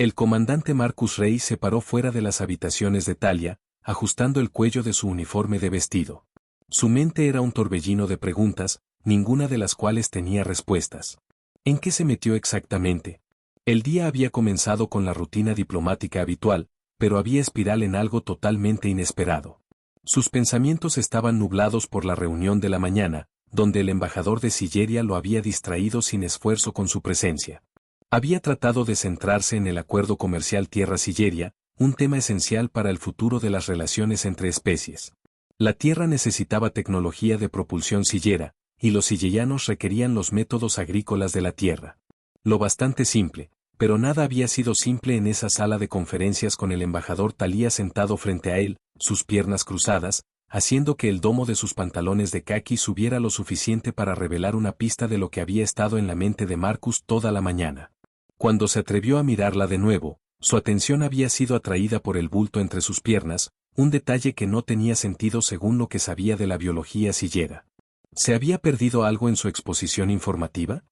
El comandante Marcus Rey se paró fuera de las habitaciones de Talia, ajustando el cuello de su uniforme de vestido. Su mente era un torbellino de preguntas, ninguna de las cuales tenía respuestas. ¿En qué se metió exactamente? El día había comenzado con la rutina diplomática habitual, pero había espiral en algo totalmente inesperado. Sus pensamientos estaban nublados por la reunión de la mañana, donde el embajador de Silleria lo había distraído sin esfuerzo con su presencia. Había tratado de centrarse en el acuerdo comercial Tierra-Silleria, un tema esencial para el futuro de las relaciones entre especies. La Tierra necesitaba tecnología de propulsión sillera, y los sillellanos requerían los métodos agrícolas de la Tierra. Lo bastante simple, pero nada había sido simple en esa sala de conferencias con el embajador Talía sentado frente a él, sus piernas cruzadas, haciendo que el domo de sus pantalones de caqui subiera lo suficiente para revelar una pista de lo que había estado en la mente de Marcus toda la mañana. Cuando se atrevió a mirarla de nuevo, su atención había sido atraída por el bulto entre sus piernas, un detalle que no tenía sentido según lo que sabía de la biología sillera. ¿Se había perdido algo en su exposición informativa?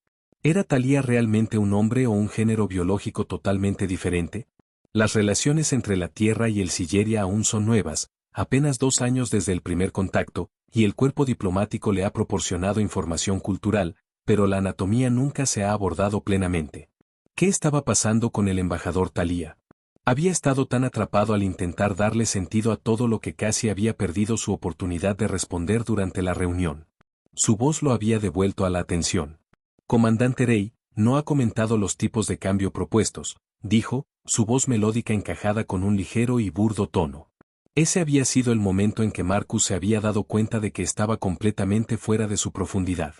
¿Era Talía realmente un hombre o un género biológico totalmente diferente? Las relaciones entre la Tierra y el Silleria aún son nuevas, apenas 2 años desde el primer contacto, y el cuerpo diplomático le ha proporcionado información cultural, pero la anatomía nunca se ha abordado plenamente. ¿Qué estaba pasando con el embajador Talía? Había estado tan atrapado al intentar darle sentido a todo lo que casi había perdido su oportunidad de responder durante la reunión. Su voz lo había devuelto a la atención. Comandante Rey, no ha comentado los tipos de cambio propuestos, dijo, su voz melódica encajada con un ligero y burdo tono. Ese había sido el momento en que Marcus se había dado cuenta de que estaba completamente fuera de su profundidad.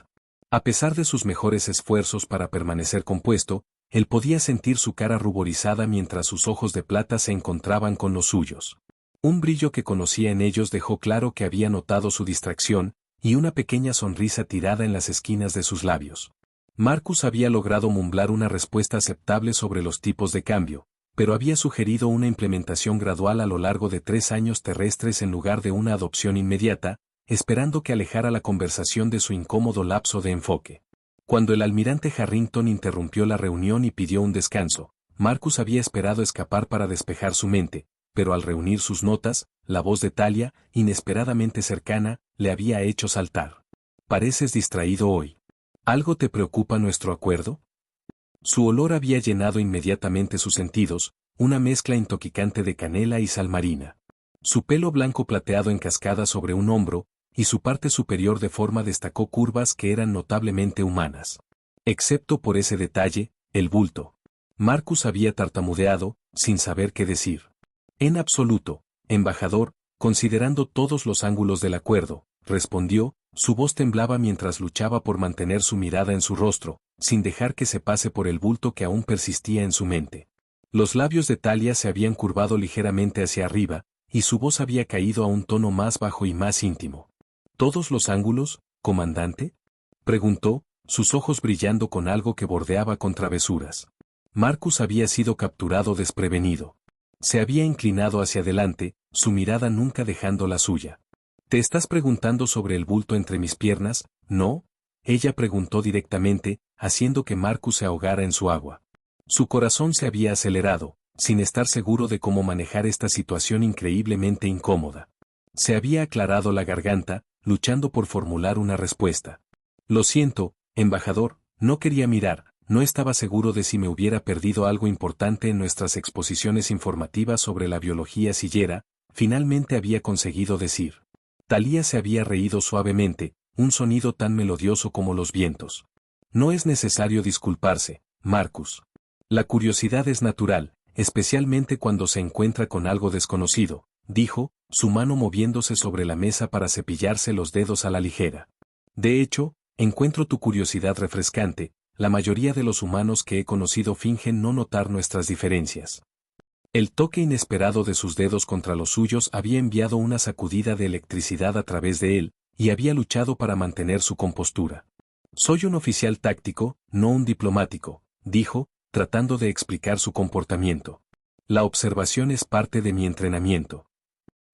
A pesar de sus mejores esfuerzos para permanecer compuesto, él podía sentir su cara ruborizada mientras sus ojos de plata se encontraban con los suyos. Un brillo que conocía en ellos dejó claro que había notado su distracción, y una pequeña sonrisa tirada en las esquinas de sus labios. Marcus había logrado murmurar una respuesta aceptable sobre los tipos de cambio, pero había sugerido una implementación gradual a lo largo de 3 años terrestres en lugar de una adopción inmediata, esperando que alejara la conversación de su incómodo lapso de enfoque. Cuando el almirante Harrington interrumpió la reunión y pidió un descanso, Marcus había esperado escapar para despejar su mente, pero al reunir sus notas, la voz de Talia, inesperadamente cercana, le había hecho saltar. «Pareces distraído hoy. ¿Algo te preocupa nuestro acuerdo?» Su olor había llenado inmediatamente sus sentidos, una mezcla intoxicante de canela y sal marina. Su pelo blanco plateado en cascada sobre un hombro, y su parte superior de forma destacó curvas que eran notablemente humanas. Excepto por ese detalle, el bulto. Marcus había tartamudeado, sin saber qué decir. En absoluto, embajador, considerando todos los ángulos del acuerdo, respondió, su voz temblaba mientras luchaba por mantener su mirada en su rostro, sin dejar que se pase por el bulto que aún persistía en su mente. Los labios de Talia se habían curvado ligeramente hacia arriba, y su voz había caído a un tono más bajo y más íntimo. ¿Todos los ángulos, comandante?, preguntó, sus ojos brillando con algo que bordeaba con travesuras. Marcus había sido capturado desprevenido. Se había inclinado hacia adelante, su mirada nunca dejando la suya. ¿Te estás preguntando sobre el bulto entre mis piernas, no? Ella preguntó directamente, haciendo que Marcus se ahogara en su agua. Su corazón se había acelerado, sin estar seguro de cómo manejar esta situación increíblemente incómoda. Se había aclarado la garganta, luchando por formular una respuesta. Lo siento, embajador, no quería mirar, no estaba seguro de si me hubiera perdido algo importante en nuestras exposiciones informativas sobre la biología sillera, finalmente había conseguido decir. Talía se había reído suavemente, un sonido tan melodioso como los vientos. No es necesario disculparse, Marcus. La curiosidad es natural, especialmente cuando se encuentra con algo desconocido, dijo, su mano moviéndose sobre la mesa para cepillarse los dedos a la ligera. De hecho, encuentro tu curiosidad refrescante, la mayoría de los humanos que he conocido fingen no notar nuestras diferencias. El toque inesperado de sus dedos contra los suyos había enviado una sacudida de electricidad a través de él, y había luchado para mantener su compostura. Soy un oficial táctico, no un diplomático, dijo, tratando de explicar su comportamiento. La observación es parte de mi entrenamiento.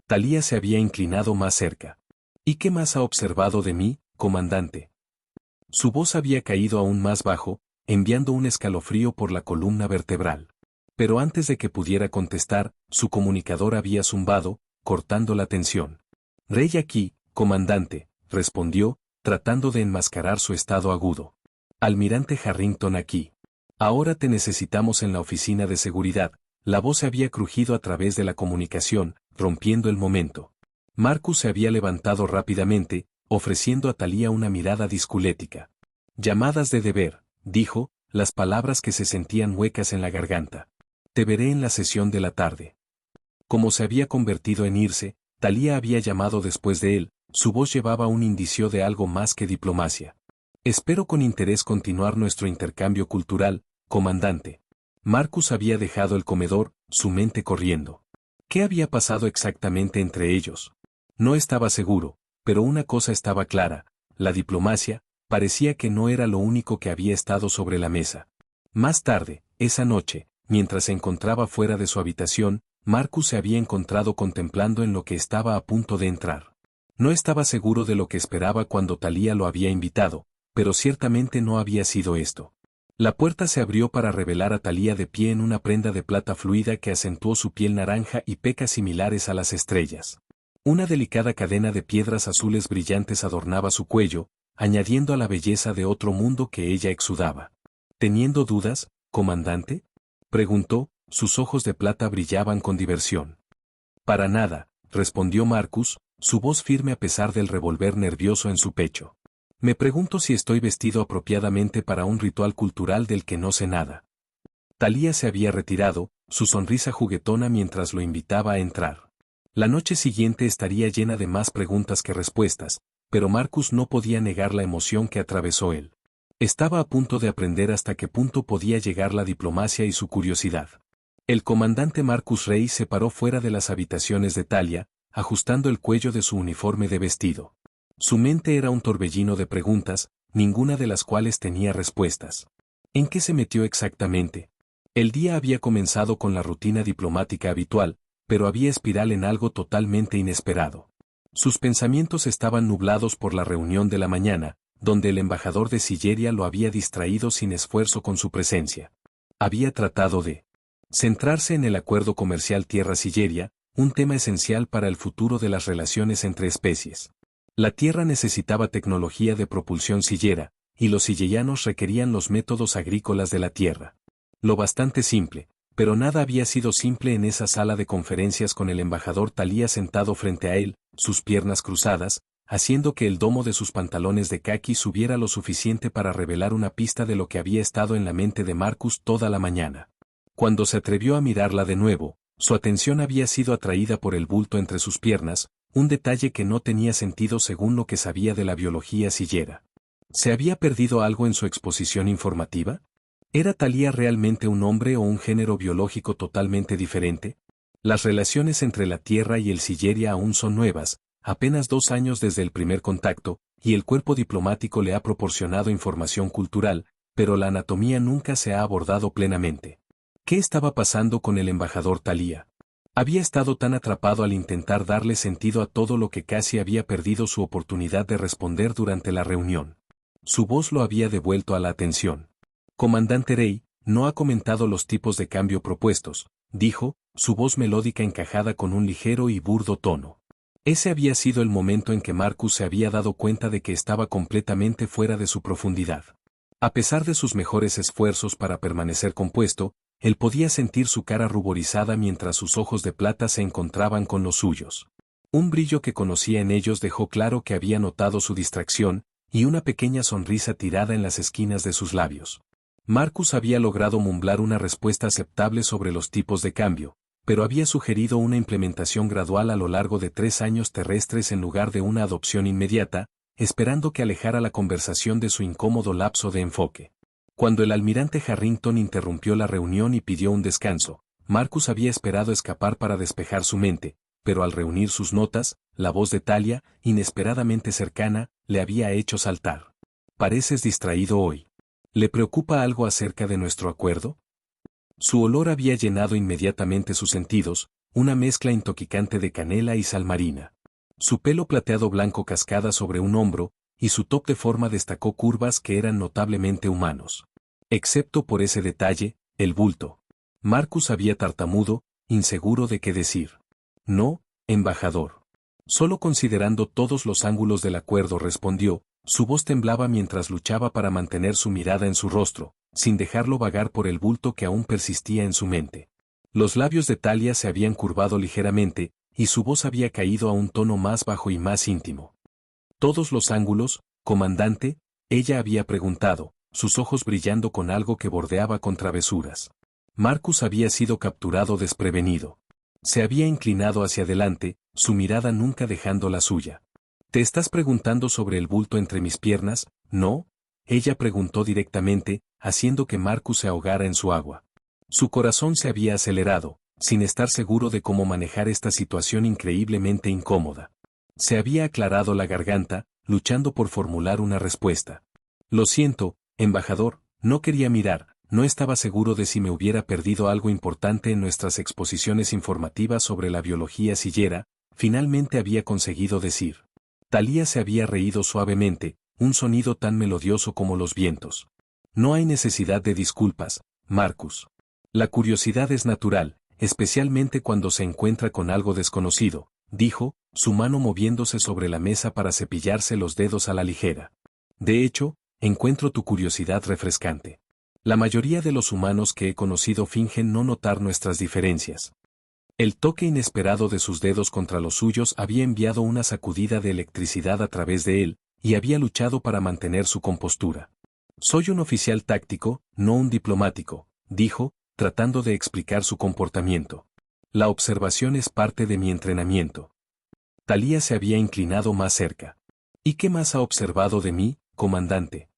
Talía se había inclinado más cerca. ¿Y qué más ha observado de mí, comandante? Su voz había caído aún más bajo, enviando un escalofrío por la columna vertebral. Pero antes de que pudiera contestar, su comunicador había zumbado, cortando la tensión. Rey aquí, comandante, respondió, tratando de enmascarar su estado agudo. Almirante Harrington aquí. Ahora te necesitamos en la oficina de seguridad. La voz se había crujido a través de la comunicación, rompiendo el momento. Marcus se había levantado rápidamente, ofreciendo a Thalía una mirada disculética. Llamadas de deber, dijo, las palabras que se sentían huecas en la garganta. Te veré en la sesión de la tarde. Como se había convertido en irse, Thalía había llamado después de él, su voz llevaba un indicio de algo más que diplomacia. Espero con interés continuar nuestro intercambio cultural, comandante. Marcus había dejado el comedor, su mente corriendo. ¿Qué había pasado exactamente entre ellos? No estaba seguro, pero una cosa estaba clara, la diplomacia, parecía que no era lo único que había estado sobre la mesa. Más tarde, esa noche, mientras se encontraba fuera de su habitación, Marcus se había encontrado contemplando en lo que estaba a punto de entrar. No estaba seguro de lo que esperaba cuando Thalía lo había invitado, pero ciertamente no había sido esto. La puerta se abrió para revelar a Thalía de pie en una prenda de plata fluida que acentuó su piel naranja y pecas similares a las estrellas. Una delicada cadena de piedras azules brillantes adornaba su cuello, añadiendo a la belleza de otro mundo que ella exudaba. ¿Teniendo dudas, comandante?, preguntó, sus ojos de plata brillaban con diversión. Para nada, respondió Marcus, su voz firme a pesar del revolver nervioso en su pecho. Me pregunto si estoy vestido apropiadamente para un ritual cultural del que no sé nada. Thalía se había retirado, su sonrisa juguetona mientras lo invitaba a entrar. La noche siguiente estaría llena de más preguntas que respuestas, pero Marcus no podía negar la emoción que atravesó él. Estaba a punto de aprender hasta qué punto podía llegar la diplomacia y su curiosidad. El comandante Marcus Rey se paró fuera de las habitaciones de Thalía, ajustando el cuello de su uniforme de vestido. Su mente era un torbellino de preguntas, ninguna de las cuales tenía respuestas. ¿En qué se metió exactamente? El día había comenzado con la rutina diplomática habitual, pero había espiral en algo totalmente inesperado. Sus pensamientos estaban nublados por la reunión de la mañana, donde el embajador de Silleria lo había distraído sin esfuerzo con su presencia. Había tratado de centrarse en el acuerdo comercial Tierra-Silleria, un tema esencial para el futuro de las relaciones entre especies. La Tierra necesitaba tecnología de propulsión sillera, y los sillellanos requerían los métodos agrícolas de la Tierra. Lo bastante simple, pero nada había sido simple en esa sala de conferencias con el embajador Thalía sentado frente a él, sus piernas cruzadas, haciendo que el domo de sus pantalones de caqui subiera lo suficiente para revelar una pista de lo que había estado en la mente de Marcus toda la mañana. Cuando se atrevió a mirarla de nuevo, su atención había sido atraída por el bulto entre sus piernas, un detalle que no tenía sentido según lo que sabía de la biología sillera. ¿Se había perdido algo en su exposición informativa? ¿Era Thalía realmente un hombre o un género biológico totalmente diferente? Las relaciones entre la Tierra y el Silleria aún son nuevas, apenas 2 años desde el primer contacto, y el cuerpo diplomático le ha proporcionado información cultural, pero la anatomía nunca se ha abordado plenamente. ¿Qué estaba pasando con el embajador Thalía? Había estado tan atrapado al intentar darle sentido a todo lo que casi había perdido su oportunidad de responder durante la reunión. Su voz lo había devuelto a la atención. Comandante Rey, no ha comentado los tipos de cambio propuestos, dijo, su voz melódica encajada con un ligero y burdo tono. Ese había sido el momento en que Marcus se había dado cuenta de que estaba completamente fuera de su profundidad. A pesar de sus mejores esfuerzos para permanecer compuesto, él podía sentir su cara ruborizada mientras sus ojos de plata se encontraban con los suyos. Un brillo que conocía en ellos dejó claro que había notado su distracción, y una pequeña sonrisa tirada en las esquinas de sus labios. Marcus había logrado mumblar una respuesta aceptable sobre los tipos de cambio, pero había sugerido una implementación gradual a lo largo de 3 años terrestres en lugar de una adopción inmediata, esperando que alejara la conversación de su incómodo lapso de enfoque. Cuando el almirante Harrington interrumpió la reunión y pidió un descanso, Marcus había esperado escapar para despejar su mente, pero al reunir sus notas, la voz de Thalía, inesperadamente cercana, le había hecho saltar. «Pareces distraído hoy. ¿Le preocupa algo acerca de nuestro acuerdo?» Su olor había llenado inmediatamente sus sentidos, una mezcla intoxicante de canela y sal marina. Su pelo plateado blanco cascada sobre un hombro, y su top de forma destacó curvas que eran notablemente humanos. Excepto por ese detalle, el bulto. Marcus había tartamudo, inseguro de qué decir. No, embajador. Solo considerando todos los ángulos del acuerdo respondió, su voz temblaba mientras luchaba para mantener su mirada en su rostro, sin dejarlo vagar por el bulto que aún persistía en su mente. Los labios de Talia se habían curvado ligeramente, y su voz había caído a un tono más bajo y más íntimo. ¿Todos los ángulos, comandante? Ella había preguntado, sus ojos brillando con algo que bordeaba con travesuras. Marcus había sido capturado desprevenido. Se había inclinado hacia adelante, su mirada nunca dejando la suya. ¿Te estás preguntando sobre el bulto entre mis piernas, no? Ella preguntó directamente, haciendo que Marcus se ahogara en su agua. Su corazón se había acelerado, sin estar seguro de cómo manejar esta situación increíblemente incómoda. Se había aclarado la garganta, luchando por formular una respuesta. Lo siento, embajador, no quería mirar, no estaba seguro de si me hubiera perdido algo importante en nuestras exposiciones informativas sobre la biología sillera, finalmente había conseguido decir. Talia se había reído suavemente, un sonido tan melodioso como los vientos. No hay necesidad de disculpas, Marcus. La curiosidad es natural, especialmente cuando se encuentra con algo desconocido, dijo, su mano moviéndose sobre la mesa para cepillarse los dedos a la ligera. De hecho, encuentro tu curiosidad refrescante. La mayoría de los humanos que he conocido fingen no notar nuestras diferencias. El toque inesperado de sus dedos contra los suyos había enviado una sacudida de electricidad a través de él, y había luchado para mantener su compostura. Soy un oficial táctico, no un diplomático, dijo, tratando de explicar su comportamiento. La observación es parte de mi entrenamiento. Talia se había inclinado más cerca. ¿Y qué más ha observado de mí, comandante?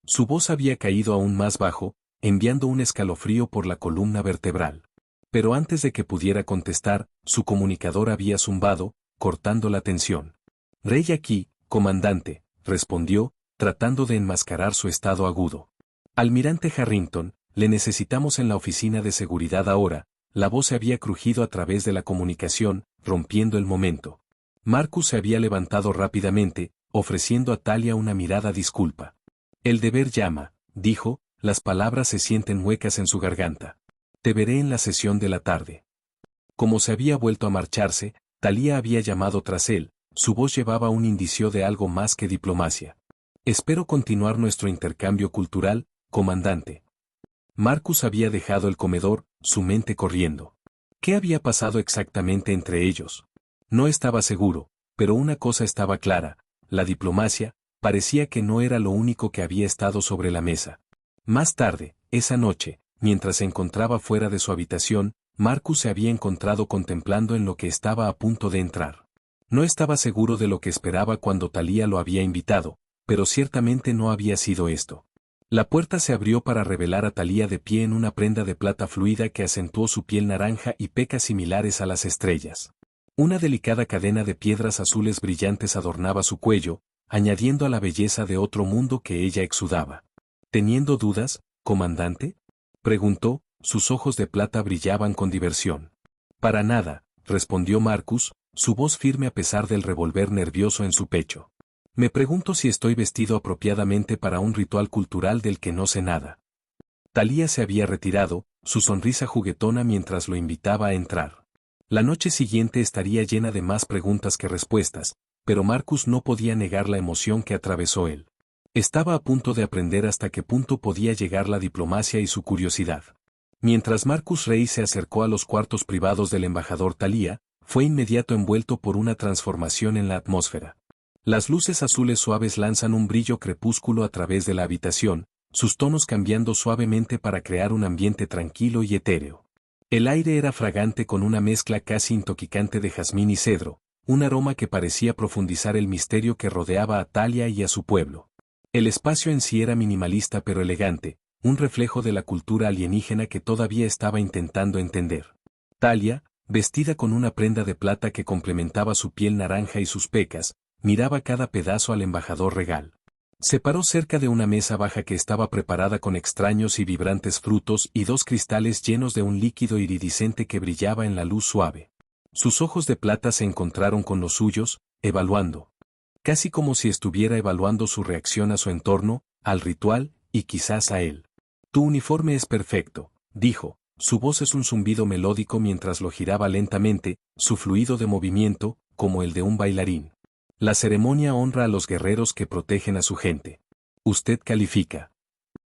Su voz había caído aún más bajo, enviando un escalofrío por la columna vertebral. Pero antes de que pudiera contestar, su comunicador había zumbado, cortando la tensión. Rey aquí, comandante, respondió, tratando de enmascarar su estado agudo. Almirante Harrington, le necesitamos en la oficina de seguridad ahora. La voz se había crujido a través de la comunicación, rompiendo el momento. Marcus se había levantado rápidamente, ofreciendo a Talia una mirada disculpa. El deber llama, dijo, las palabras se sienten huecas en su garganta. Te veré en la sesión de la tarde. Como se había vuelto a marcharse, Talia había llamado tras él, su voz llevaba un indicio de algo más que diplomacia. Espero continuar nuestro intercambio cultural, comandante. Marcus había dejado el comedor, su mente corriendo. ¿Qué había pasado exactamente entre ellos? No estaba seguro, pero una cosa estaba clara, la diplomacia, parecía que no era lo único que había estado sobre la mesa. Más tarde, esa noche, mientras se encontraba fuera de su habitación, Marcus se había encontrado contemplando en lo que estaba a punto de entrar. No estaba seguro de lo que esperaba cuando Talia lo había invitado, pero ciertamente no había sido esto. La puerta se abrió para revelar a Talia de pie en una prenda de plata fluida que acentuó su piel naranja y pecas similares a las estrellas. Una delicada cadena de piedras azules brillantes adornaba su cuello, añadiendo a la belleza de otro mundo que ella exudaba. ¿Teniendo dudas, comandante?, preguntó, sus ojos de plata brillaban con diversión. Para nada, respondió Marcus, su voz firme a pesar del revolver nervioso en su pecho. Me pregunto si estoy vestido apropiadamente para un ritual cultural del que no sé nada. Talia se había retirado, su sonrisa juguetona mientras lo invitaba a entrar. La noche siguiente estaría llena de más preguntas que respuestas, pero Marcus no podía negar la emoción que atravesó él. Estaba a punto de aprender hasta qué punto podía llegar la diplomacia y su curiosidad. Mientras Marcus Rey se acercó a los cuartos privados del embajador Talia, fue inmediato envuelto por una transformación en la atmósfera. Las luces azules suaves lanzan un brillo crepúsculo a través de la habitación, sus tonos cambiando suavemente para crear un ambiente tranquilo y etéreo. El aire era fragante con una mezcla casi intoxicante de jazmín y cedro, un aroma que parecía profundizar el misterio que rodeaba a Talia y a su pueblo. El espacio en sí era minimalista pero elegante, un reflejo de la cultura alienígena que todavía estaba intentando entender. Talia, vestida con una prenda de plata que complementaba su piel naranja y sus pecas, miraba cada pedazo al embajador regal. Se paró cerca de una mesa baja que estaba preparada con extraños y vibrantes frutos y dos cristales llenos de un líquido iridiscente que brillaba en la luz suave. Sus ojos de plata se encontraron con los suyos, evaluando. Casi como si estuviera evaluando su reacción a su entorno, al ritual, y quizás a él. Tu uniforme es perfecto, dijo, Su voz es un zumbido melódico mientras lo giraba lentamente, su fluido de movimiento, como el de un bailarín. La ceremonia honra a los guerreros que protegen a su gente. Usted califica.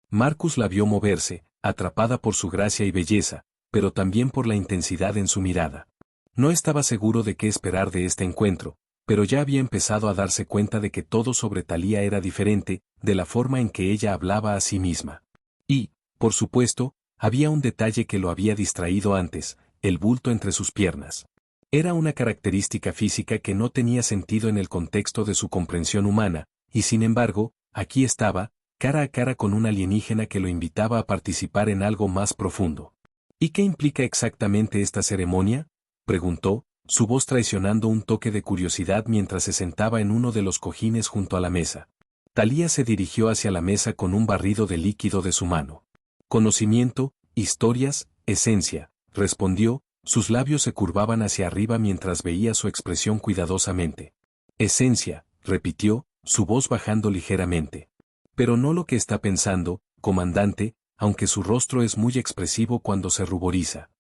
Marcus la vio moverse, atrapada por su gracia y belleza, pero también por la intensidad en su mirada. No estaba seguro de qué esperar de este encuentro, pero ya había empezado a darse cuenta de que todo sobre Thalía era diferente, de la forma en que ella hablaba a sí misma. Y, por supuesto, había un detalle que lo había distraído antes, el bulto entre sus piernas. Era una característica física que no tenía sentido en el contexto de su comprensión humana, y sin embargo, aquí estaba, cara a cara con un alienígena que lo invitaba a participar en algo más profundo. ¿Y qué implica exactamente esta ceremonia?, preguntó, su voz traicionando un toque de curiosidad mientras se sentaba en uno de los cojines junto a la mesa. Thalía se dirigió hacia la mesa con un barrido de líquido de su mano. Conocimiento, historias, esencia, respondió, sus labios se curvaban hacia arriba mientras veía su expresión cuidadosamente. Esencia, repitió, su voz bajando ligeramente. Pero no lo que está pensando, comandante, aunque su rostro es muy expresivo cuando se ruboriza.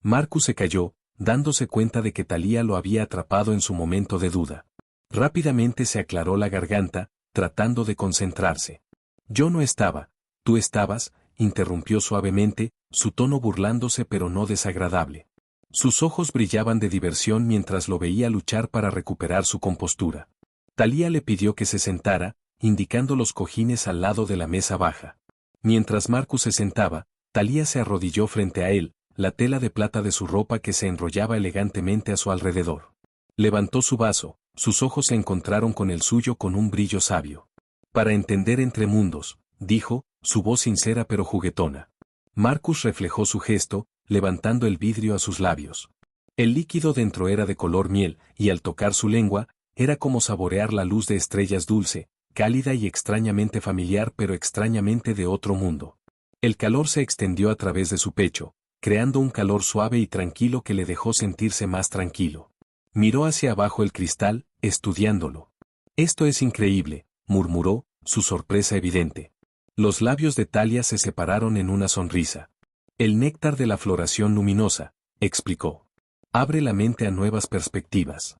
Marcus se calló, dándose cuenta de que Thalía lo había atrapado en su momento de duda. Rápidamente se aclaró la garganta, tratando de concentrarse. Yo no estaba, tú estabas, interrumpió suavemente, su tono burlándose pero no desagradable. Sus ojos brillaban de diversión mientras lo veía luchar para recuperar su compostura. Thalía le pidió que se sentara, indicando los cojines al lado de la mesa baja. Mientras Marcus se sentaba, Thalía se arrodilló frente a él, la tela de plata de su ropa que se enrollaba elegantemente a su alrededor. Levantó su vaso, sus ojos se encontraron con el suyo con un brillo sabio. Para entender entre mundos, dijo, su voz sincera pero juguetona. Marcus reflejó su gesto, levantando el vidrio a sus labios. El líquido dentro era de color miel, y al tocar su lengua, era como saborear la luz de estrellas dulce, cálida y extrañamente familiar pero extrañamente de otro mundo. El calor se extendió a través de su pecho, creando un calor suave y tranquilo que le dejó sentirse más tranquilo. Miró hacia abajo el cristal, estudiándolo. Esto es increíble, murmuró, su sorpresa evidente. Los labios de Thalía se separaron en una sonrisa. El néctar de la floración luminosa, explicó. Abre la mente a nuevas perspectivas.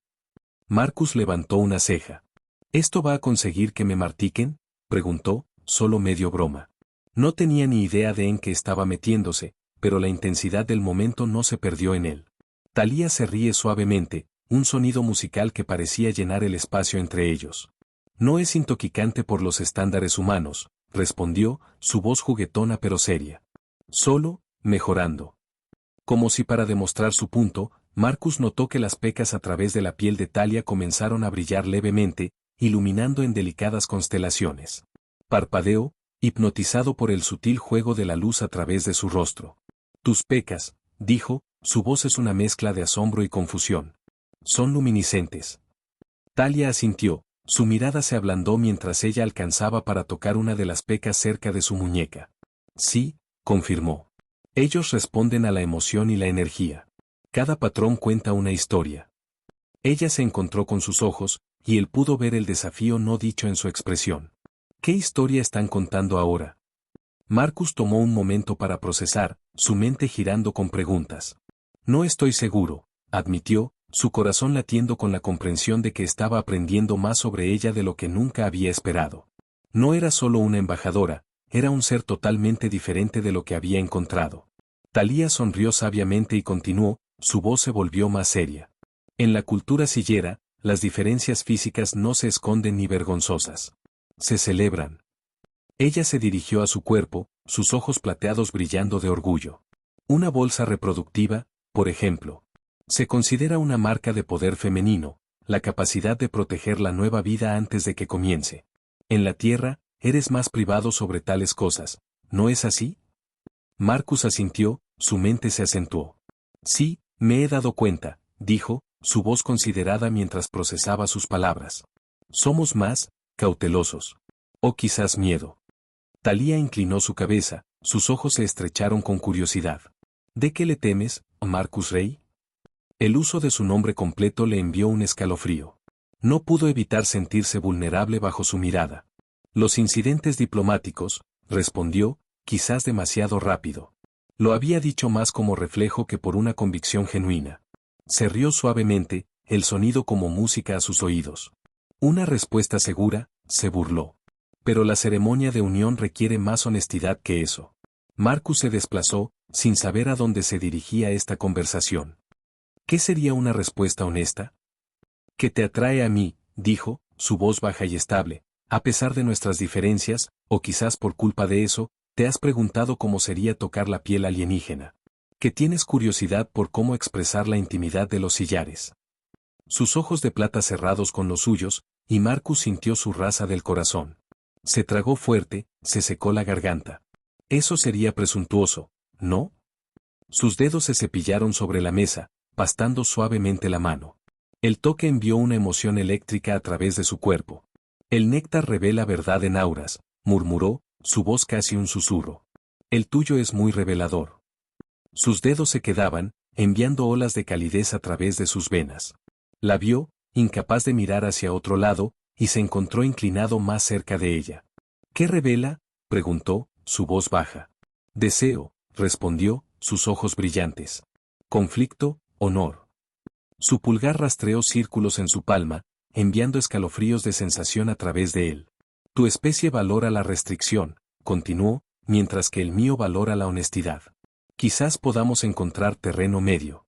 Marcus levantó una ceja. ¿Esto va a conseguir que me martiquen?, preguntó, solo medio broma. No tenía ni idea de en qué estaba metiéndose, pero la intensidad del momento no se perdió en él. Thalía se ríe suavemente, un sonido musical que parecía llenar el espacio entre ellos. No es intoxicante por los estándares humanos, respondió, su voz juguetona pero seria. Solo, mejorando. Como si para demostrar su punto, Marcus notó que las pecas a través de la piel de Thalía comenzaron a brillar levemente, iluminando en delicadas constelaciones. Parpadeó, hipnotizado por el sutil juego de la luz a través de su rostro. Tus pecas, dijo, su voz es una mezcla de asombro y confusión. Son luminiscentes. Thalía asintió, su mirada se ablandó mientras ella alcanzaba para tocar una de las pecas cerca de su muñeca. Sí, confirmó. Ellos responden a la emoción y la energía. Cada patrón cuenta una historia. Ella se encontró con sus ojos, y él pudo ver el desafío no dicho en su expresión. ¿Qué historia están contando ahora? Marcus tomó un momento para procesar, su mente girando con preguntas. No estoy seguro, admitió, su corazón latiendo con la comprensión de que estaba aprendiendo más sobre ella de lo que nunca había esperado. No era solo una embajadora, era un ser totalmente diferente de lo que había encontrado. Thalía sonrió sabiamente y continuó, su voz se volvió más seria. En la cultura sillera, las diferencias físicas no se esconden ni vergonzosas. Se celebran. Ella se dirigió a su cuerpo, sus ojos plateados brillando de orgullo. Una bolsa reproductiva, por ejemplo. Se considera una marca de poder femenino, la capacidad de proteger la nueva vida antes de que comience. En la Tierra, eres más privado sobre tales cosas, ¿no es así? Marcus asintió, su mente se acentuó. Sí, me he dado cuenta, dijo, su voz considerada mientras procesaba sus palabras. Somos más cautelosos. O quizás miedo. Thalía inclinó su cabeza, sus ojos se estrecharon con curiosidad. ¿De qué le temes, Marcus Rey? El uso de su nombre completo le envió un escalofrío. No pudo evitar sentirse vulnerable bajo su mirada. Los incidentes diplomáticos, respondió, quizás demasiado rápido. Lo había dicho más como reflejo que por una convicción genuina. Se rió suavemente, el sonido como música a sus oídos. Una respuesta segura, se burló. Pero la ceremonia de unión requiere más honestidad que eso. Marcus se desplazó, sin saber a dónde se dirigía esta conversación. ¿Qué sería una respuesta honesta? ¿Qué te atrae a mí?, dijo, su voz baja y estable. A pesar de nuestras diferencias, o quizás por culpa de eso, te has preguntado cómo sería tocar la piel alienígena. Que tienes curiosidad por cómo expresar la intimidad de los sillares. Sus ojos de plata cerrados con los suyos, y Marcus sintió su raza del corazón. Se tragó fuerte, se secó la garganta. Eso sería presuntuoso, ¿no? Sus dedos se cepillaron sobre la mesa, pastando suavemente la mano. El toque envió una emoción eléctrica a través de su cuerpo. El néctar revela verdad en auras, murmuró, su voz casi un susurro. El tuyo es muy revelador. Sus dedos se quedaban, enviando olas de calidez a través de sus venas. La vio, incapaz de mirar hacia otro lado, y se encontró inclinado más cerca de ella. ¿Qué revela?, preguntó, su voz baja. Deseo, respondió, sus ojos brillantes. Conflicto, honor. Su pulgar rastreó círculos en su palma, enviando escalofríos de sensación a través de él. Tu especie valora la restricción, continuó, mientras que el mío valora la honestidad. Quizás podamos encontrar terreno medio.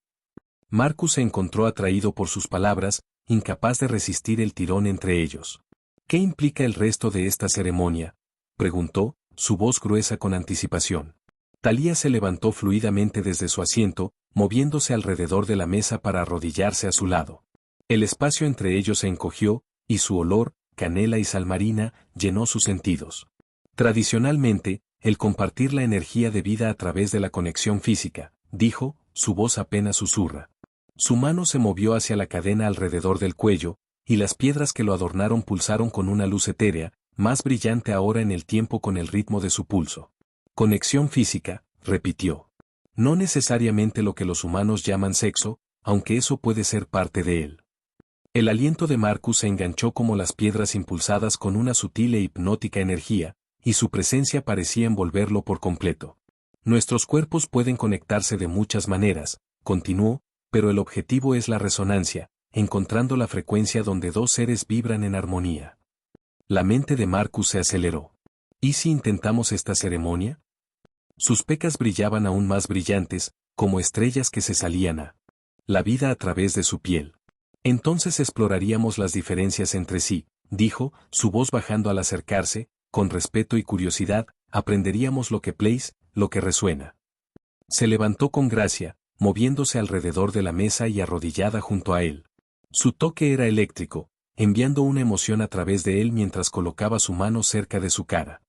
Marcus se encontró atraído por sus palabras, incapaz de resistir el tirón entre ellos. ¿Qué implica el resto de esta ceremonia?, preguntó, su voz gruesa con anticipación. Thalía se levantó fluidamente desde su asiento, moviéndose alrededor de la mesa para arrodillarse a su lado. El espacio entre ellos se encogió, y su olor, canela y sal marina, llenó sus sentidos. Tradicionalmente, el compartir la energía de vida a través de la conexión física, dijo, su voz apenas susurra. Su mano se movió hacia la cadena alrededor del cuello, y las piedras que lo adornaron pulsaron con una luz etérea, más brillante ahora en el tiempo con el ritmo de su pulso. Conexión física, repitió. No necesariamente lo que los humanos llaman sexo, aunque eso puede ser parte de él. El aliento de Marcus se enganchó como las piedras impulsadas con una sutil e hipnótica energía, y su presencia parecía envolverlo por completo. Nuestros cuerpos pueden conectarse de muchas maneras, continuó, pero el objetivo es la resonancia, encontrando la frecuencia donde dos seres vibran en armonía. La mente de Marcus se aceleró. ¿Y si intentamos esta ceremonia? Sus pecas brillaban aún más brillantes, como estrellas que se salían a la vida a través de su piel. Entonces exploraríamos las diferencias entre sí, dijo, su voz bajando al acercarse, con respeto y curiosidad, aprenderíamos lo que plays, lo que resuena. Se levantó con gracia, moviéndose alrededor de la mesa y arrodillada junto a él. Su toque era eléctrico, enviando una emoción a través de él mientras colocaba su mano cerca de su cara.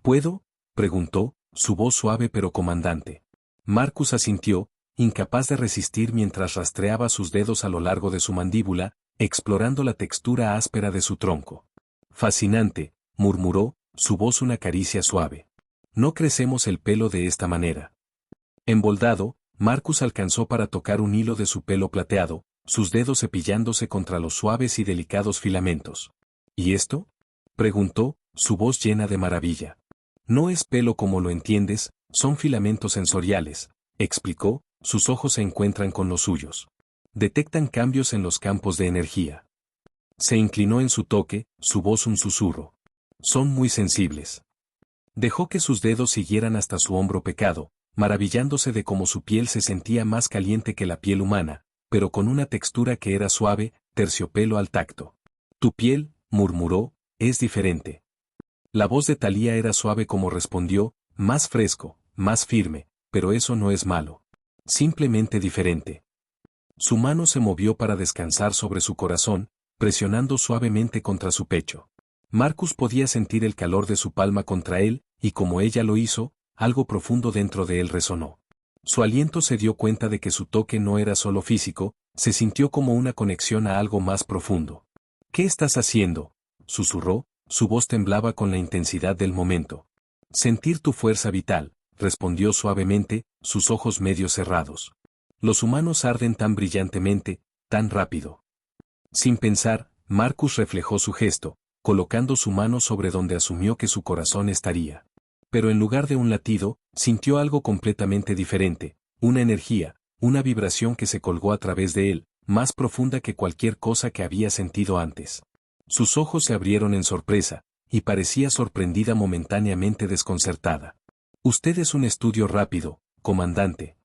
¿Puedo?, preguntó, su voz suave pero comandante. Marcus asintió, incapaz de resistir mientras rastreaba sus dedos a lo largo de su mandíbula, explorando la textura áspera de su tronco. Fascinante, murmuró, su voz una caricia suave. No crecemos el pelo de esta manera. Emboldado, Marcus alcanzó para tocar un hilo de su pelo plateado, sus dedos cepillándose contra los suaves y delicados filamentos. ¿Y esto?, preguntó, su voz llena de maravilla. No es pelo como lo entiendes, son filamentos sensoriales, explicó, sus ojos se encuentran con los suyos. Detectan cambios en los campos de energía. Se inclinó en su toque, su voz un susurro. Son muy sensibles. Dejó que sus dedos siguieran hasta su hombro pecado, maravillándose de cómo su piel se sentía más caliente que la piel humana, pero con una textura que era suave, terciopelo al tacto. Tu piel, murmuró, es diferente. La voz de Thalía era suave como respondió, más fresco, más firme, pero eso no es malo. Simplemente diferente. Su mano se movió para descansar sobre su corazón, presionando suavemente contra su pecho. Marcus podía sentir el calor de su palma contra él, y como ella lo hizo, algo profundo dentro de él resonó. Su aliento se dio cuenta de que su toque no era solo físico, se sintió como una conexión a algo más profundo. ¿Qué estás haciendo?, susurró, su voz temblaba con la intensidad del momento. Sentir tu fuerza vital, respondió suavemente, sus ojos medio cerrados. Los humanos arden tan brillantemente, tan rápido. Sin pensar, Marcus reflejó su gesto, colocando su mano sobre donde asumió que su corazón estaría. Pero en lugar de un latido, sintió algo completamente diferente, una energía, una vibración que se colgó a través de él, más profunda que cualquier cosa que había sentido antes. Sus ojos se abrieron en sorpresa, y parecía sorprendida momentáneamente desconcertada. Usted es un estudio rápido, comandante.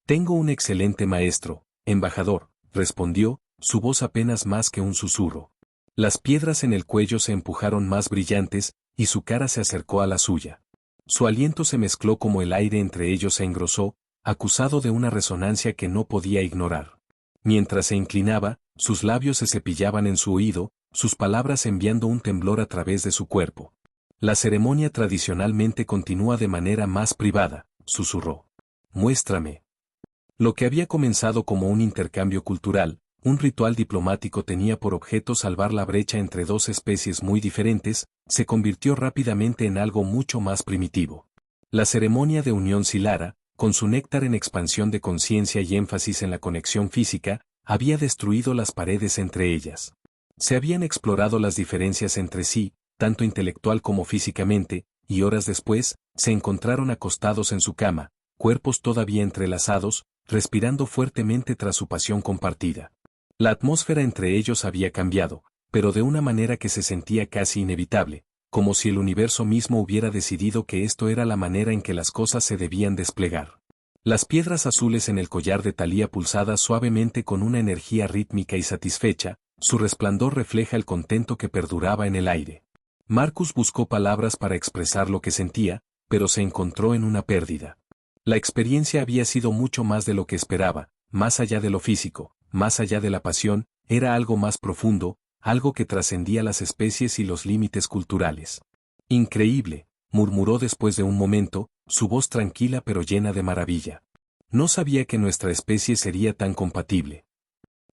Tengo un excelente maestro, embajador, respondió, su voz apenas más que un susurro. Las piedras en el cuello se empujaron más brillantes, y su cara se acercó a la suya. Su aliento se mezcló como el aire entre ellos se engrosó, acusado de una resonancia que no podía ignorar. Mientras se inclinaba, sus labios se cepillaban en su oído, sus palabras enviando un temblor a través de su cuerpo. La ceremonia tradicionalmente continúa de manera más privada, susurró. Muéstrame. Lo que había comenzado como un intercambio cultural, un ritual diplomático tenía por objeto salvar la brecha entre dos especies muy diferentes, se convirtió rápidamente en algo mucho más primitivo. La ceremonia de unión Silara, con su néctar en expansión de conciencia y énfasis en la conexión física, había destruido las paredes entre ellas. Se habían explorado las diferencias entre sí, tanto intelectual como físicamente, y horas después, se encontraron acostados en su cama, cuerpos todavía entrelazados, respirando fuertemente tras su pasión compartida. La atmósfera entre ellos había cambiado, pero de una manera que se sentía casi inevitable, como si el universo mismo hubiera decidido que esto era la manera en que las cosas se debían desplegar. Las piedras azules en el collar de Thalía pulsaban suavemente con una energía rítmica y satisfecha, su resplandor refleja el contento que perduraba en el aire. Marcus buscó palabras para expresar lo que sentía, pero se encontró en una pérdida. La experiencia había sido mucho más de lo que esperaba, más allá de lo físico, más allá de la pasión, era algo más profundo, algo que trascendía las especies y los límites culturales. Increíble, murmuró después de un momento, su voz tranquila pero llena de maravilla. No sabía que nuestra especie sería tan compatible.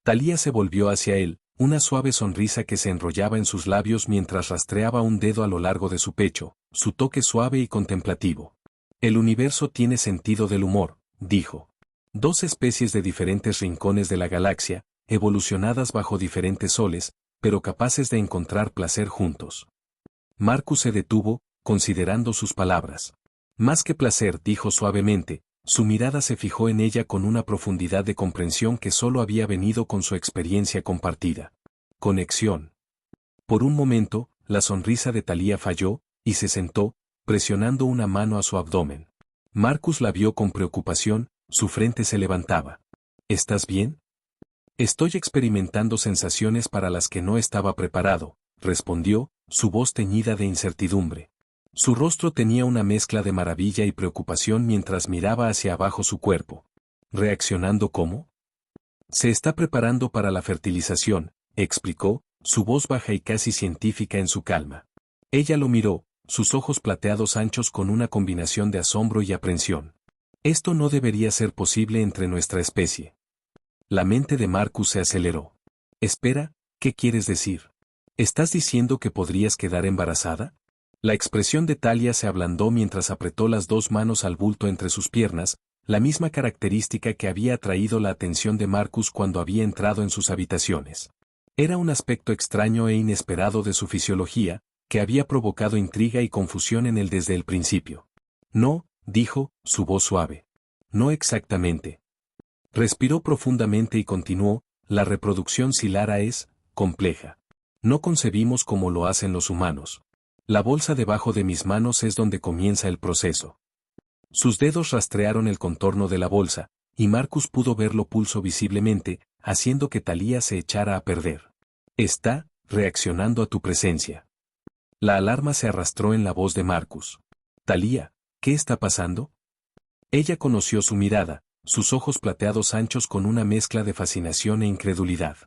Thalía se volvió hacia él, una suave sonrisa que se enrollaba en sus labios mientras rastreaba un dedo a lo largo de su pecho, su toque suave y contemplativo. El universo tiene sentido del humor, dijo. Dos especies de diferentes rincones de la galaxia, evolucionadas bajo diferentes soles, pero capaces de encontrar placer juntos. Marcus se detuvo, considerando sus palabras. Más que placer, dijo suavemente, su mirada se fijó en ella con una profundidad de comprensión que solo había venido con su experiencia compartida. Conexión. Por un momento, la sonrisa de Thalía falló, y se sentó, presionando una mano a su abdomen. Marcus la vio con preocupación, su frente se levantaba. ¿Estás bien? Estoy experimentando sensaciones para las que no estaba preparado, respondió, su voz teñida de incertidumbre. Su rostro tenía una mezcla de maravilla y preocupación mientras miraba hacia abajo su cuerpo. ¿Reaccionando cómo? Se está preparando para la fertilización, explicó, su voz baja y casi científica en su calma. Ella lo miró, sus ojos plateados anchos con una combinación de asombro y aprensión. Esto no debería ser posible entre nuestra especie. La mente de Marcus se aceleró. Espera, ¿qué quieres decir? ¿Estás diciendo que podrías quedar embarazada? La expresión de Thalía se ablandó mientras apretó las dos manos al bulto entre sus piernas, la misma característica que había atraído la atención de Marcus cuando había entrado en sus habitaciones. Era un aspecto extraño e inesperado de su fisiología, que había provocado intriga y confusión en él desde el principio. No, dijo, su voz suave. No exactamente. Respiró profundamente y continuó, la reproducción Silara es compleja. No concebimos como lo hacen los humanos. La bolsa debajo de mis manos es donde comienza el proceso. Sus dedos rastrearon el contorno de la bolsa, y Marcus pudo verlo pulso visiblemente, haciendo que Thalía se echara a perder. Está reaccionando a tu presencia. La alarma se arrastró en la voz de Marcus. Thalía, ¿qué está pasando? Ella conoció su mirada, sus ojos plateados anchos con una mezcla de fascinación e incredulidad.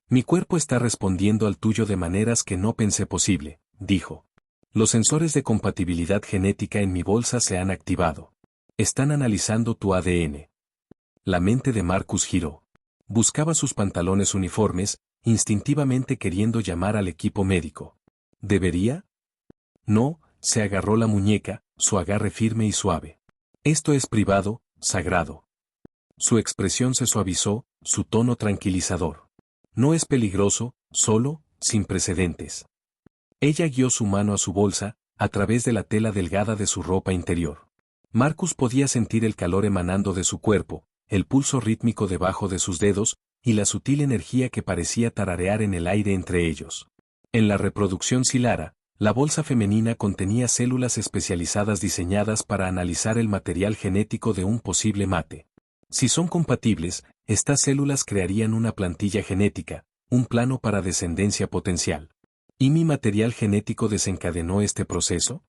Mi cuerpo está respondiendo al tuyo de maneras que no pensé posible, dijo. Los sensores de compatibilidad genética en mi bolsa se han activado. Están analizando tu ADN. La mente de Marcus giró. Buscaba sus pantalones uniformes, instintivamente queriendo llamar al equipo médico. ¿Debería? No, se agarró la muñeca, su agarre firme y suave. Esto es privado, sagrado. Su expresión se suavizó, su tono tranquilizador. No es peligroso, solo, sin precedentes. Ella guió su mano a su bolsa, a través de la tela delgada de su ropa interior. Marcus podía sentir el calor emanando de su cuerpo, el pulso rítmico debajo de sus dedos, y la sutil energía que parecía tararear en el aire entre ellos. En la reproducción Silara, la bolsa femenina contenía células especializadas diseñadas para analizar el material genético de un posible mate. Si son compatibles, estas células crearían una plantilla genética, un plano para descendencia potencial. ¿Y mi material genético desencadenó este proceso?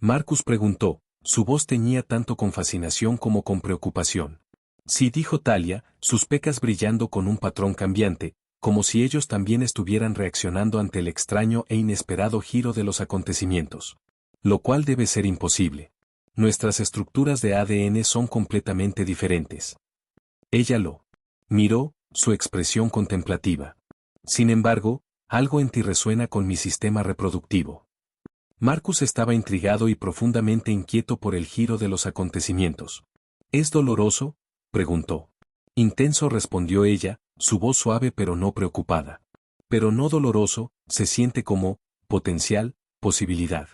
Marcus preguntó, su voz teñía tanto con fascinación como con preocupación. Sí, dijo Talia, sus pecas brillando con un patrón cambiante, como si ellos también estuvieran reaccionando ante el extraño e inesperado giro de los acontecimientos. Lo cual debe ser imposible. Nuestras estructuras de ADN son completamente diferentes. Ella lo miró, su expresión contemplativa. Sin embargo, algo en ti resuena con mi sistema reproductivo. Marcus estaba intrigado y profundamente inquieto por el giro de los acontecimientos. ¿Es doloroso?, preguntó. Intenso, respondió ella, su voz suave pero no preocupada. Pero no doloroso, se siente como potencial, posibilidad.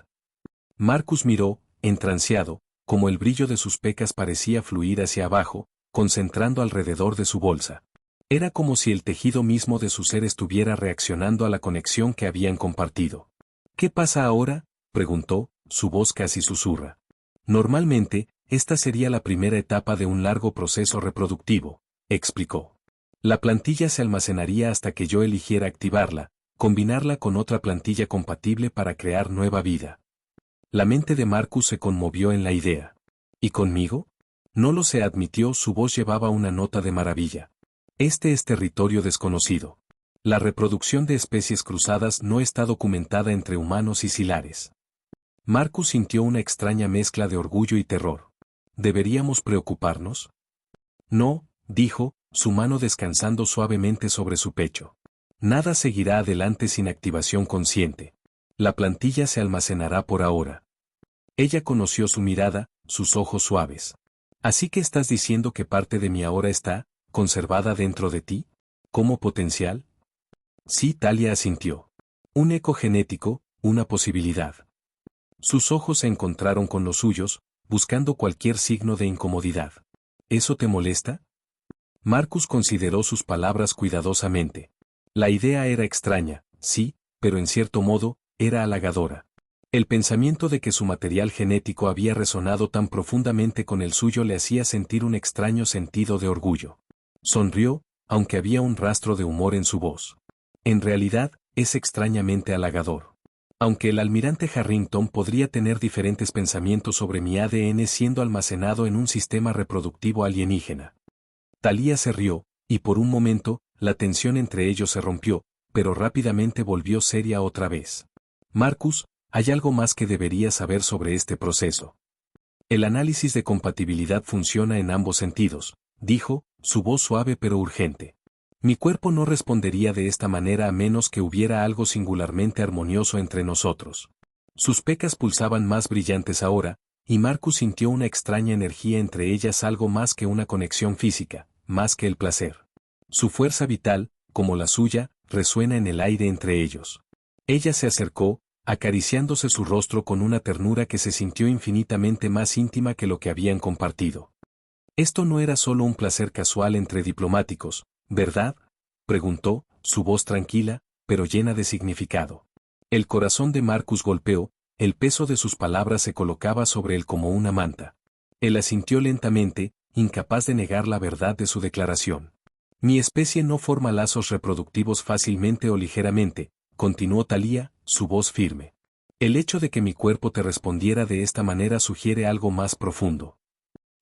Marcus miró, entranceado, como el brillo de sus pecas parecía fluir hacia abajo, concentrando alrededor de su bolsa. Era como si el tejido mismo de su ser estuviera reaccionando a la conexión que habían compartido. ¿Qué pasa ahora?, preguntó, su voz casi susurra. Normalmente, esta sería la primera etapa de un largo proceso reproductivo, explicó. La plantilla se almacenaría hasta que yo eligiera activarla, combinarla con otra plantilla compatible para crear nueva vida. La mente de Marcus se conmovió en la idea. ¿Y conmigo? No lo sé, admitió, su voz llevaba una nota de maravilla. Este es territorio desconocido. La reproducción de especies cruzadas no está documentada entre humanos y silares. Marcus sintió una extraña mezcla de orgullo y terror. ¿Deberíamos preocuparnos? No, dijo, su mano descansando suavemente sobre su pecho. Nada seguirá adelante sin activación consciente. La plantilla se almacenará por ahora. Ella conoció su mirada, sus ojos suaves. ¿Así que estás diciendo que parte de mí ahora está conservada dentro de ti? ¿Como potencial? Sí, Talia asintió. Un eco genético, una posibilidad. Sus ojos se encontraron con los suyos, buscando cualquier signo de incomodidad. ¿Eso te molesta? Marcus consideró sus palabras cuidadosamente. La idea era extraña, sí, pero en cierto modo, era halagadora. El pensamiento de que su material genético había resonado tan profundamente con el suyo le hacía sentir un extraño sentido de orgullo. Sonrió, aunque había un rastro de humor en su voz. En realidad, es extrañamente halagador. Aunque el almirante Harrington podría tener diferentes pensamientos sobre mi ADN siendo almacenado en un sistema reproductivo alienígena. Talia se rió, y por un momento, la tensión entre ellos se rompió, pero rápidamente volvió seria otra vez. Marcus, hay algo más que deberías saber sobre este proceso. El análisis de compatibilidad funciona en ambos sentidos, dijo, su voz suave pero urgente. Mi cuerpo no respondería de esta manera a menos que hubiera algo singularmente armonioso entre nosotros. Sus pecas pulsaban más brillantes ahora, y Marcus sintió una extraña energía entre ellas, algo más que una conexión física, más que el placer. Su fuerza vital, como la suya, resuena en el aire entre ellos. Ella se acercó, acariciándose su rostro con una ternura que se sintió infinitamente más íntima que lo que habían compartido. Esto no era solo un placer casual entre diplomáticos, ¿verdad?, preguntó, su voz tranquila, pero llena de significado. El corazón de Marcus golpeó, el peso de sus palabras se colocaba sobre él como una manta. Él asintió lentamente, incapaz de negar la verdad de su declaración. Mi especie no forma lazos reproductivos fácilmente o ligeramente, continuó Talia, su voz firme. El hecho de que mi cuerpo te respondiera de esta manera sugiere algo más profundo.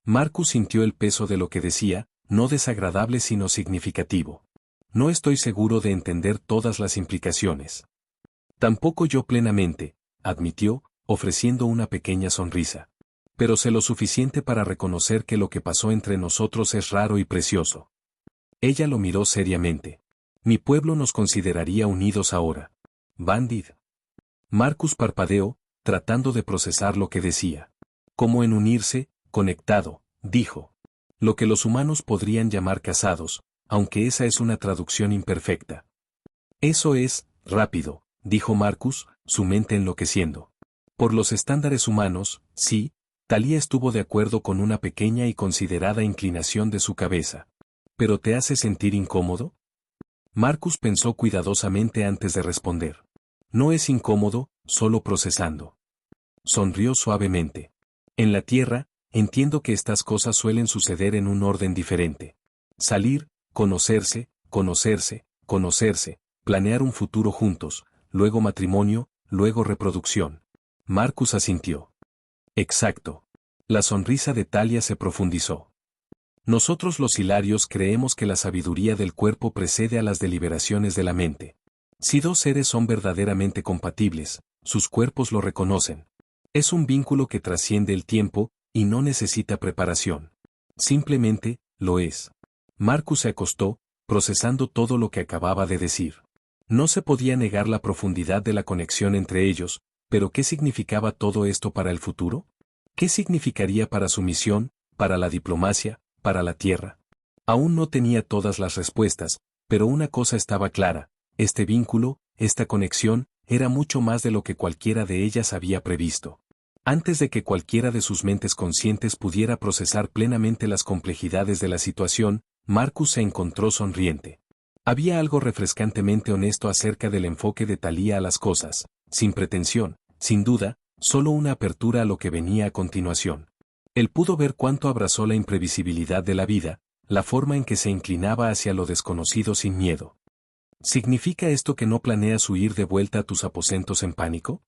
Marcus sintió el peso de lo que decía, no desagradable sino significativo. No estoy seguro de entender todas las implicaciones. Tampoco yo plenamente, admitió, ofreciendo una pequeña sonrisa. Pero sé lo suficiente para reconocer que lo que pasó entre nosotros es raro y precioso. Ella lo miró seriamente. Mi pueblo nos consideraría unidos ahora. Bandit. Marcus parpadeó, tratando de procesar lo que decía. Como en unirse, conectado, dijo. Lo que los humanos podrían llamar casados, aunque esa es una traducción imperfecta. Eso es, rápido, dijo Marcus, su mente enloqueciendo. Por los estándares humanos, sí, Thalía estuvo de acuerdo con una pequeña y considerada inclinación de su cabeza. ¿Pero te hace sentir incómodo? Marcus pensó cuidadosamente antes de responder. No es incómodo, solo procesando. Sonrió suavemente. En la Tierra, entiendo que estas cosas suelen suceder en un orden diferente. Salir, conocerse, planear un futuro juntos, luego matrimonio, luego reproducción. Marcus asintió. Exacto. La sonrisa de Thalía se profundizó. Nosotros los hilarios creemos que la sabiduría del cuerpo precede a las deliberaciones de la mente. Si dos seres son verdaderamente compatibles, sus cuerpos lo reconocen. Es un vínculo que trasciende el tiempo, y no necesita preparación. Simplemente, lo es. Marcus se acostó, procesando todo lo que acababa de decir. No se podía negar la profundidad de la conexión entre ellos, pero ¿qué significaba todo esto para el futuro? ¿Qué significaría para su misión, para la diplomacia, para la Tierra? Aún no tenía todas las respuestas, pero una cosa estaba clara, este vínculo, esta conexión, era mucho más de lo que cualquiera de ellas había previsto. Antes de que cualquiera de sus mentes conscientes pudiera procesar plenamente las complejidades de la situación, Marcus se encontró sonriente. Había algo refrescantemente honesto acerca del enfoque de Thalía a las cosas, sin pretensión, sin duda, solo una apertura a lo que venía a continuación. Él pudo ver cuánto abrazó la imprevisibilidad de la vida, la forma en que se inclinaba hacia lo desconocido sin miedo. ¿Significa esto que no planeas huir de vuelta a tus aposentos en pánico?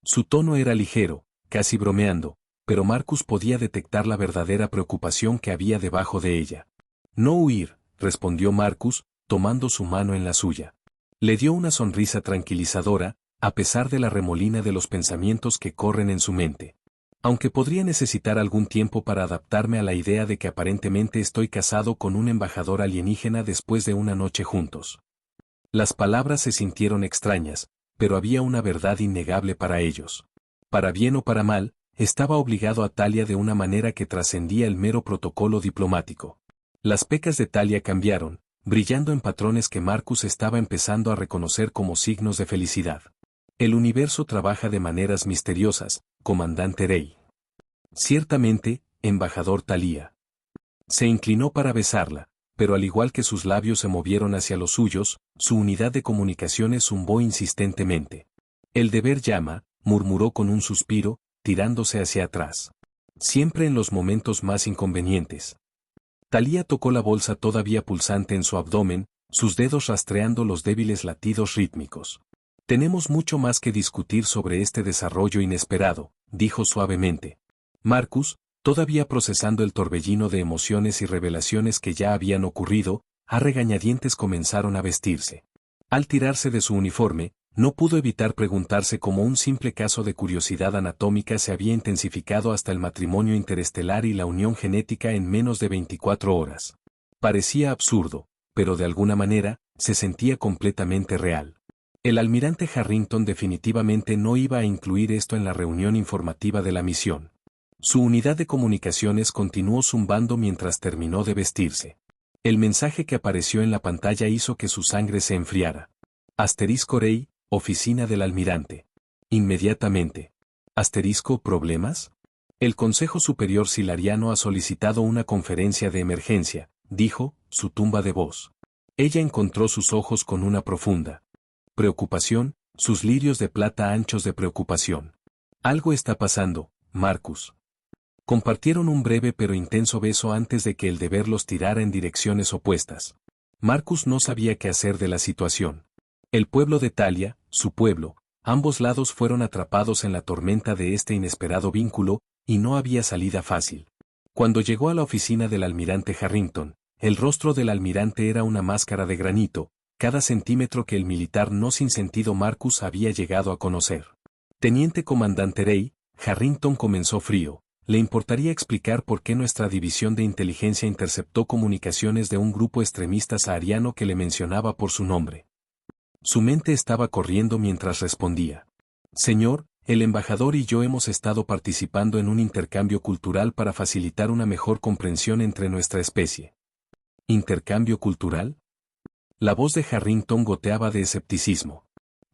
Su tono era ligero, casi bromeando, pero Marcus podía detectar la verdadera preocupación que había debajo de ella. No huir, respondió Marcus, tomando su mano en la suya. Le dio una sonrisa tranquilizadora, a pesar de la remolina de los pensamientos que corren en su mente. Aunque podría necesitar algún tiempo para adaptarme a la idea de que aparentemente estoy casado con un embajador alienígena después de una noche juntos. Las palabras se sintieron extrañas, pero había una verdad innegable para ellos. Para bien o para mal, estaba obligado a Thalía de una manera que trascendía el mero protocolo diplomático. Las pecas de Thalía cambiaron, brillando en patrones que Marcus estaba empezando a reconocer como signos de felicidad. El universo trabaja de maneras misteriosas, comandante Rey. Ciertamente, embajador Thalía. Se inclinó para besarla, pero al igual que sus labios se movieron hacia los suyos, su unidad de comunicaciones zumbó insistentemente. El deber llama, murmuró con un suspiro, tirándose hacia atrás. Siempre en los momentos más inconvenientes. Thalía tocó la bolsa todavía pulsante en su abdomen, sus dedos rastreando los débiles latidos rítmicos. Tenemos mucho más que discutir sobre este desarrollo inesperado, dijo suavemente. Marcus, todavía procesando el torbellino de emociones y revelaciones que ya habían ocurrido, a regañadientes comenzaron a vestirse. Al tirarse de su uniforme, no pudo evitar preguntarse cómo un simple caso de curiosidad anatómica se había intensificado hasta el matrimonio interestelar y la unión genética en menos de 24 horas. Parecía absurdo, pero de alguna manera, se sentía completamente real. El almirante Harrington definitivamente no iba a incluir esto en la reunión informativa de la misión. Su unidad de comunicaciones continuó zumbando mientras terminó de vestirse. El mensaje que apareció en la pantalla hizo que su sangre se enfriara. Asterisco Rey, oficina del almirante. Inmediatamente. Asterisco ¿problemas? El Consejo Superior Silariano ha solicitado una conferencia de emergencia, dijo, su tumba de voz. Ella encontró sus ojos con una profunda preocupación, sus lirios de plata anchos de preocupación. Algo está pasando, Marcus. Compartieron un breve pero intenso beso antes de que el deber los tirara en direcciones opuestas. Marcus no sabía qué hacer de la situación. El pueblo de Thalía, su pueblo, ambos lados fueron atrapados en la tormenta de este inesperado vínculo, y no había salida fácil. Cuando llegó a la oficina del almirante Harrington, el rostro del almirante era una máscara de granito, cada centímetro que el militar no sin sentido Marcus había llegado a conocer. Teniente comandante Rey, Harrington comenzó frío. ¿Le importaría explicar por qué nuestra división de inteligencia interceptó comunicaciones de un grupo extremista sahariano que le mencionaba por su nombre? Su mente estaba corriendo mientras respondía. Señor, el embajador y yo hemos estado participando en un intercambio cultural para facilitar una mejor comprensión entre nuestra especie. ¿Intercambio cultural? La voz de Harrington goteaba de escepticismo.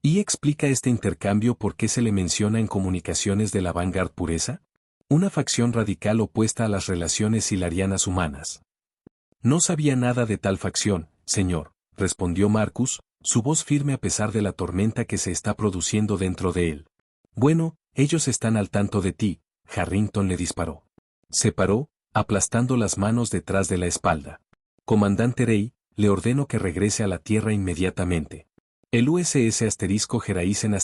¿Y explica este intercambio por qué se le menciona en Comunicaciones de la Vanguard Pureza? Una facción radical opuesta a las relaciones hilarianas humanas. No sabía nada de tal facción, señor, respondió Marcus, su voz firme a pesar de la tormenta que se está produciendo dentro de él. Bueno, ellos están al tanto de ti, Harrington le disparó. Se paró, aplastando las manos detrás de la espalda. Comandante Rey, le ordeno que regrese a la Tierra inmediatamente. El USS Geraisen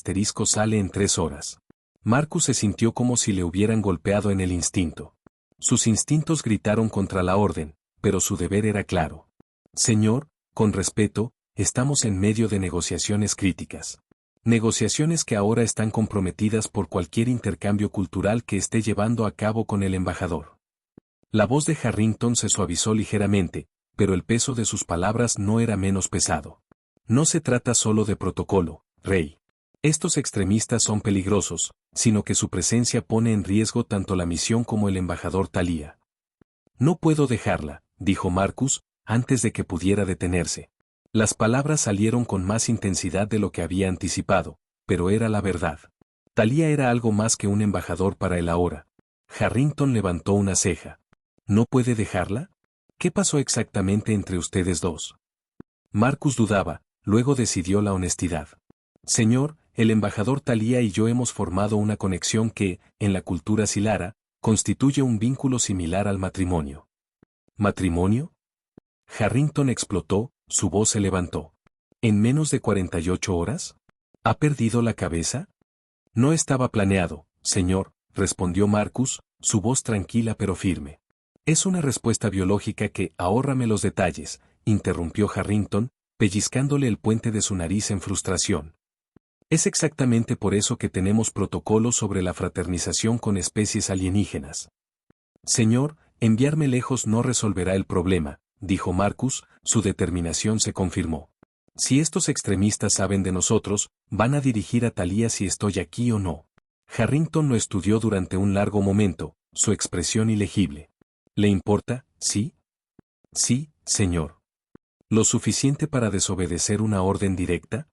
sale en 3 horas. Marcus se sintió como si le hubieran golpeado en el instinto. Sus instintos gritaron contra la orden, pero su deber era claro. Señor, con respeto, estamos en medio de negociaciones críticas. Negociaciones que ahora están comprometidas por cualquier intercambio cultural que esté llevando a cabo con el embajador. La voz de Harrington se suavizó ligeramente, pero el peso de sus palabras no era menos pesado. No se trata solo de protocolo, Rey. Estos extremistas son peligrosos, sino que su presencia pone en riesgo tanto la misión como el embajador Thalia. No puedo dejarla, dijo Marcus, antes de que pudiera detenerse. Las palabras salieron con más intensidad de lo que había anticipado, pero era la verdad. Thalia era algo más que un embajador para él ahora. Harrington levantó una ceja. ¿No puede dejarla? ¿Qué pasó exactamente entre ustedes dos? Marcus dudaba, luego decidió la honestidad. Señor, el embajador Thalia y yo hemos formado una conexión que, en la cultura Silara, constituye un vínculo similar al matrimonio. ¿Matrimonio? Harrington explotó, su voz se levantó. ¿En menos de 48 horas? ¿Ha perdido la cabeza? No estaba planeado, señor, respondió Marcus, su voz tranquila pero firme. Es una respuesta biológica que, ahórrame los detalles, interrumpió Harrington, pellizcándole el puente de su nariz en frustración. Es exactamente por eso que tenemos protocolos sobre la fraternización con especies alienígenas. Señor, enviarme lejos no resolverá el problema, dijo Marcus, su determinación se confirmó. Si estos extremistas saben de nosotros, van a dirigir a Thalia si estoy aquí o no. Harrington lo estudió durante un largo momento, su expresión ilegible. ¿Le importa, sí? Sí, señor. ¿Lo suficiente para desobedecer una orden directa?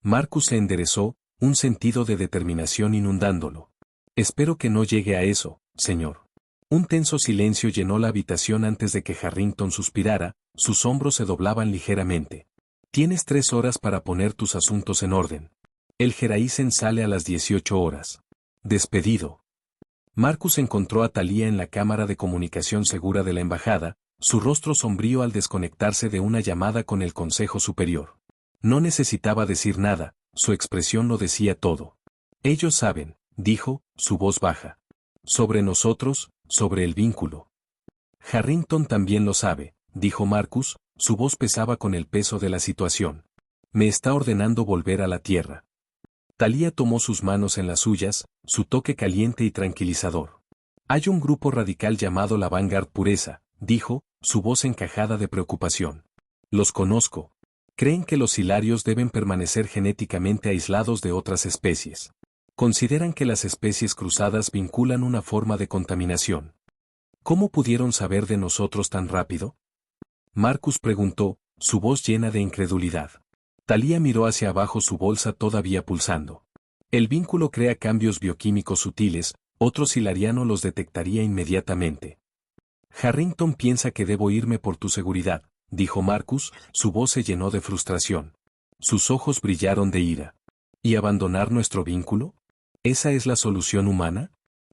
Marcus se enderezó, un sentido de determinación inundándolo. Espero que no llegue a eso, señor. Un tenso silencio llenó la habitación antes de que Harrington suspirara, sus hombros se doblaban ligeramente. Tienes 3 horas para poner tus asuntos en orden. El Geraisen sale a las 18 horas. Despedido. Marcus encontró a Thalia en la cámara de comunicación segura de la embajada, su rostro sombrío al desconectarse de una llamada con el Consejo Superior. No necesitaba decir nada, su expresión lo decía todo. Ellos saben, dijo, su voz baja. Sobre nosotros, sobre el vínculo. Harrington también lo sabe, dijo Marcus, su voz pesaba con el peso de la situación. Me está ordenando volver a la Tierra. Thalia tomó sus manos en las suyas, su toque caliente y tranquilizador. Hay un grupo radical llamado la Vanguard Pureza, dijo, su voz encajada de preocupación. Los conozco. Creen que los hilarios deben permanecer genéticamente aislados de otras especies. Consideran que las especies cruzadas vinculan una forma de contaminación. ¿Cómo pudieron saber de nosotros tan rápido? Marcus preguntó, su voz llena de incredulidad. Thalia miró hacia abajo, su bolsa todavía pulsando. El vínculo crea cambios bioquímicos sutiles, otro hilariano los detectaría inmediatamente. Harrington piensa que debo irme por tu seguridad, dijo Marcus, su voz se llenó de frustración. Sus ojos brillaron de ira. ¿Y abandonar nuestro vínculo? ¿Esa es la solución humana?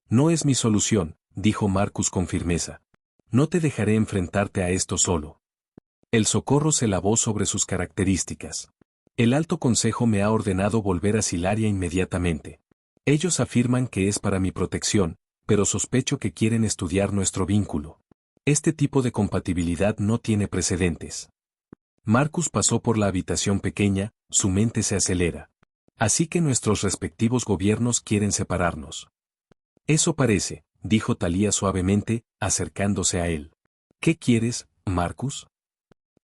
No es mi solución, dijo Marcus con firmeza. No te dejaré enfrentarte a esto solo. El socorro se lavó sobre sus características. El Alto Consejo me ha ordenado volver a Silaria inmediatamente. Ellos afirman que es para mi protección, pero sospecho que quieren estudiar nuestro vínculo. Este tipo de compatibilidad no tiene precedentes. Marcus pasó por la habitación pequeña, su mente se acelera. Así que nuestros respectivos gobiernos quieren separarnos. Eso parece, dijo Thalia suavemente, acercándose a él. ¿Qué quieres, Marcus?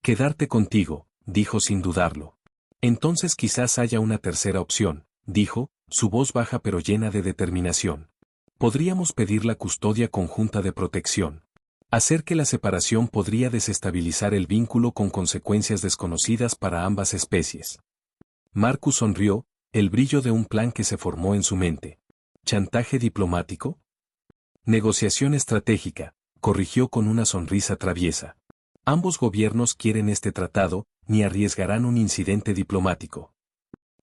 Quedarte contigo, dijo sin dudarlo. Entonces quizás haya una tercera opción, dijo, su voz baja pero llena de determinación. Podríamos pedir la custodia conjunta de protección. Hacer que la separación podría desestabilizar el vínculo con consecuencias desconocidas para ambas especies. Marcus sonrió, el brillo de un plan que se formó en su mente. ¿Chantaje diplomático? Negociación estratégica, corrigió con una sonrisa traviesa. Ambos gobiernos quieren este tratado, ni arriesgarán un incidente diplomático.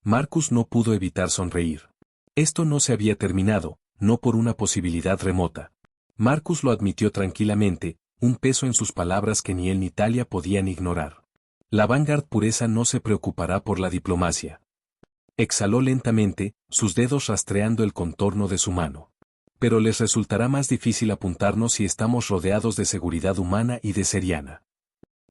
Marcus no pudo evitar sonreír. Esto no se había terminado, no por una posibilidad remota. Marcus lo admitió tranquilamente, un peso en sus palabras que ni él ni Talia podían ignorar. La Vanguard pureza no se preocupará por la diplomacia. Exhaló lentamente, sus dedos rastreando el contorno de su mano. Pero les resultará más difícil apuntarnos si estamos rodeados de seguridad humana y de Seriana.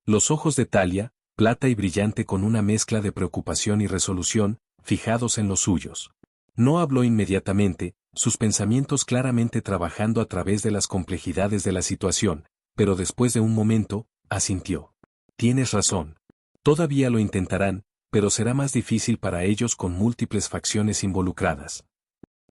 Los ojos de Talia, plata y brillante con una mezcla de preocupación y resolución, fijados en los suyos. No habló inmediatamente, sus pensamientos claramente trabajando a través de las complejidades de la situación, pero después de un momento, asintió. Tienes razón. Todavía lo intentarán, pero será más difícil para ellos con múltiples facciones involucradas.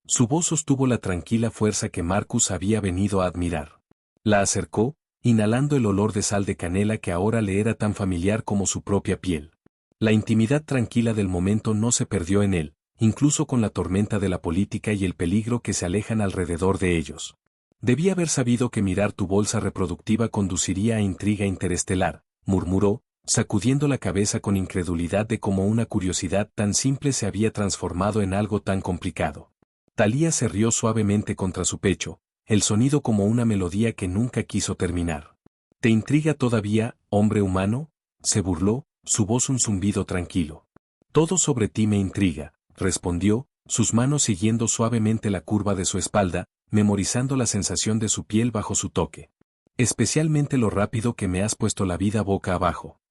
Su voz sostuvo la tranquila fuerza que Marcus había venido a admirar. La acercó, inhalando el olor de sal de canela que ahora le era tan familiar como su propia piel. La intimidad tranquila del momento no se perdió en él, incluso con la tormenta de la política y el peligro que se alejan alrededor de ellos. Debía haber sabido que mirar tu bolsa reproductiva conduciría a intriga interestelar, murmuró, sacudiendo la cabeza con incredulidad de cómo una curiosidad tan simple se había transformado en algo tan complicado. Talia se rió suavemente contra su pecho, el sonido como una melodía que nunca quiso terminar. ¿Te intriga todavía, hombre humano? Se burló, su voz un zumbido tranquilo. Todo sobre ti me intriga, respondió, sus manos siguiendo suavemente la curva de su espalda, memorizando la sensación de su piel bajo su toque. Especialmente lo rápido que me has puesto la vida boca abajo.